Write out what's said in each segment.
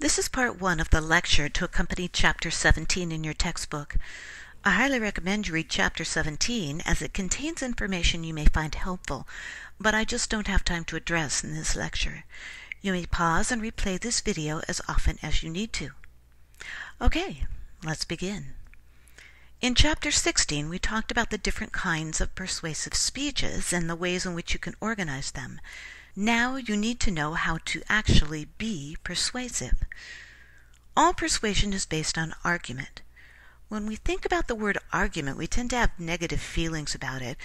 This is part 1 of the lecture to accompany Chapter 17 in your textbook. I highly recommend you read Chapter 17 as it contains information you may find helpful, but I just don't have time to address in this lecture. You may pause and replay this video as often as you need to. Okay, let's begin. In Chapter 16, we talked about the different kinds of persuasive speeches and the ways in which you can organize them. Now you need to know how to actually be persuasive. All persuasion is based on argument. When we think about the word argument, we tend to have negative feelings about it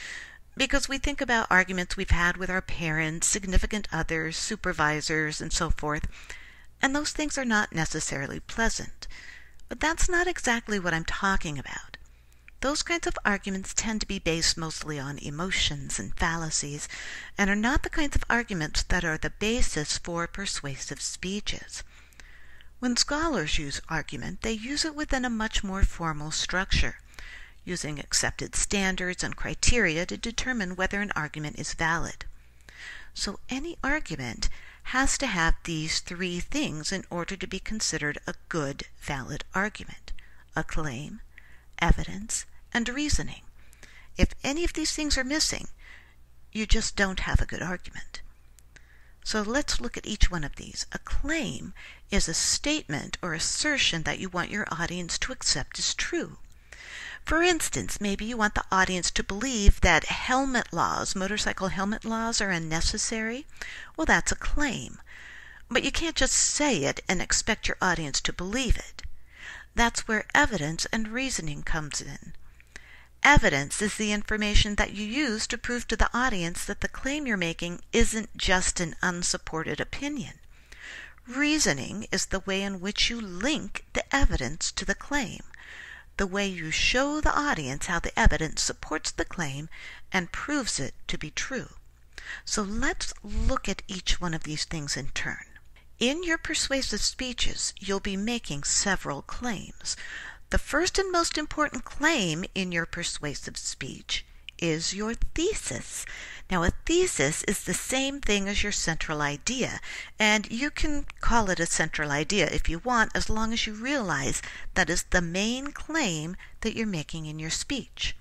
because we think about arguments we've had with our parents, significant others, supervisors, and so forth, and those things are not necessarily pleasant. But that's not exactly what I'm talking about. Those kinds of arguments tend to be based mostly on emotions and fallacies, and are not the kinds of arguments that are the basis for persuasive speeches. When scholars use argument, they use it within a much more formal structure, using accepted standards and criteria to determine whether an argument is valid. So any argument has to have these three things in order to be considered a good, valid argument: a claim, evidence, and reasoning. If any of these things are missing, you just don't have a good argument. So let's look at each one of these. A claim is a statement or assertion that you want your audience to accept as true. For instance, maybe you want the audience to believe that motorcycle helmet laws are unnecessary. Well, that's a claim. But you can't just say it and expect your audience to believe it. That's where evidence and reasoning comes in. Evidence is the information that you use to prove to the audience that the claim you're making isn't just an unsupported opinion. Reasoning is the way in which you link the evidence to the claim, the way you show the audience how the evidence supports the claim and proves it to be true. So let's look at each one of these things in turn. In your persuasive speeches, you'll be making several claims. The first and most important claim in your persuasive speech is your thesis. Now, a thesis is the same thing as your central idea, and you can call it a central idea if you want, as long as you realize that is the main claim that you're making in your speech.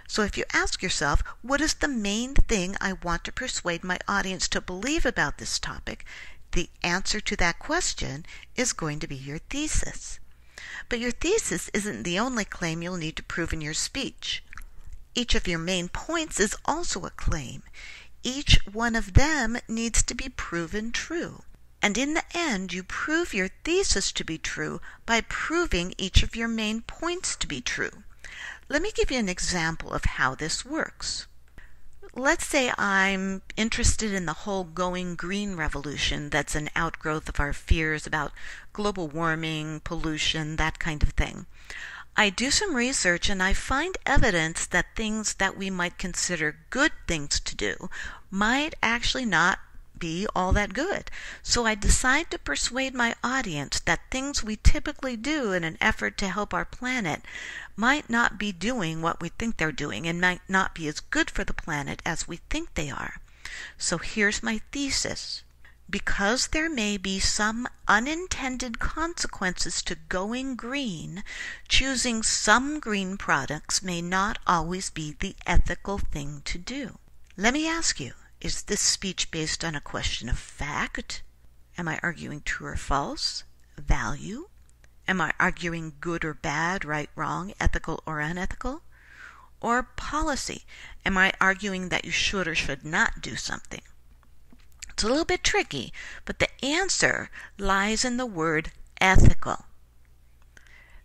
So if you ask yourself, what is the main thing I want to persuade my audience to believe about this topic? The answer to that question is going to be your thesis. But your thesis isn't the only claim you'll need to prove in your speech. Each of your main points is also a claim. Each one of them needs to be proven true. And in the end, you prove your thesis to be true by proving each of your main points to be true. Let me give you an example of how this works. Let's say I'm interested in the whole going green revolution that's an outgrowth of our fears about global warming, pollution, that kind of thing. I do some research and I find evidence that things that we might consider good things to do might actually not be all that good. So I decide to persuade my audience that things we typically do in an effort to help our planet might not be doing what we think they're doing and might not be as good for the planet as we think they are. So here's my thesis. Because there may be some unintended consequences to going green, choosing some green products may not always be the ethical thing to do. Let me ask you, is this speech based on a question of fact? Am I arguing true or false? Value? Am I arguing good or bad, right, wrong, ethical or unethical? Or policy? Am I arguing that you should or should not do something? It's a little bit tricky, but the answer lies in the word ethical.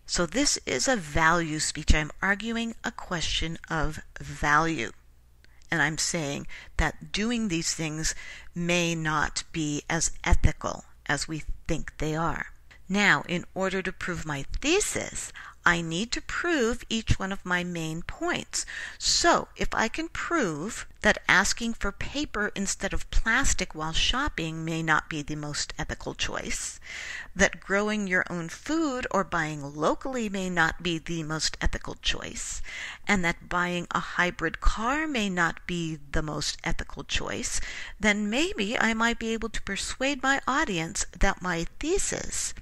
So this is a value speech. I'm arguing a question of value. And I'm saying that doing these things may not be as ethical as we think they are. Now, in order to prove my thesis, I need to prove each one of my main points. So if I can prove that asking for paper instead of plastic while shopping may not be the most ethical choice, that growing your own food or buying locally may not be the most ethical choice, and that buying a hybrid car may not be the most ethical choice, then maybe I might be able to persuade my audience that my thesis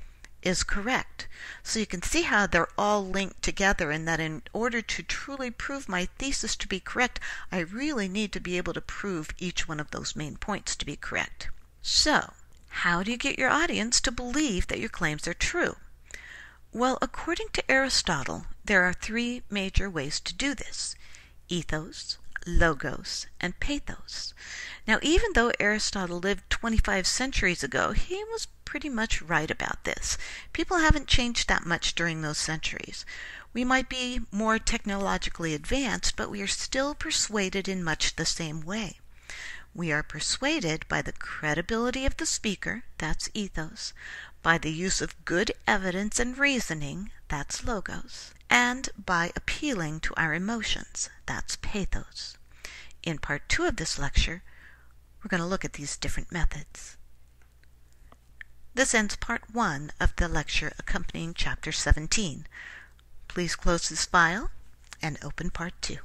is correct. So you can see how they're all linked together, and that in order to truly prove my thesis to be correct, I really need to be able to prove each one of those main points to be correct. So, how do you get your audience to believe that your claims are true? Well, according to Aristotle, there are three major ways to do this: ethos, logos, and pathos. Now, even though Aristotle lived 25 centuries ago, he was pretty much right about this. People haven't changed that much during those centuries. We might be more technologically advanced, but we are still persuaded in much the same way. We are persuaded by the credibility of the speaker, that's ethos, by the use of good evidence and reasoning, that's logos, and by appealing to our emotions, that's pathos. In part 2 of this lecture, we're going to look at these different methods. This ends part 1 of the lecture accompanying chapter 17. Please close this file and open part 2.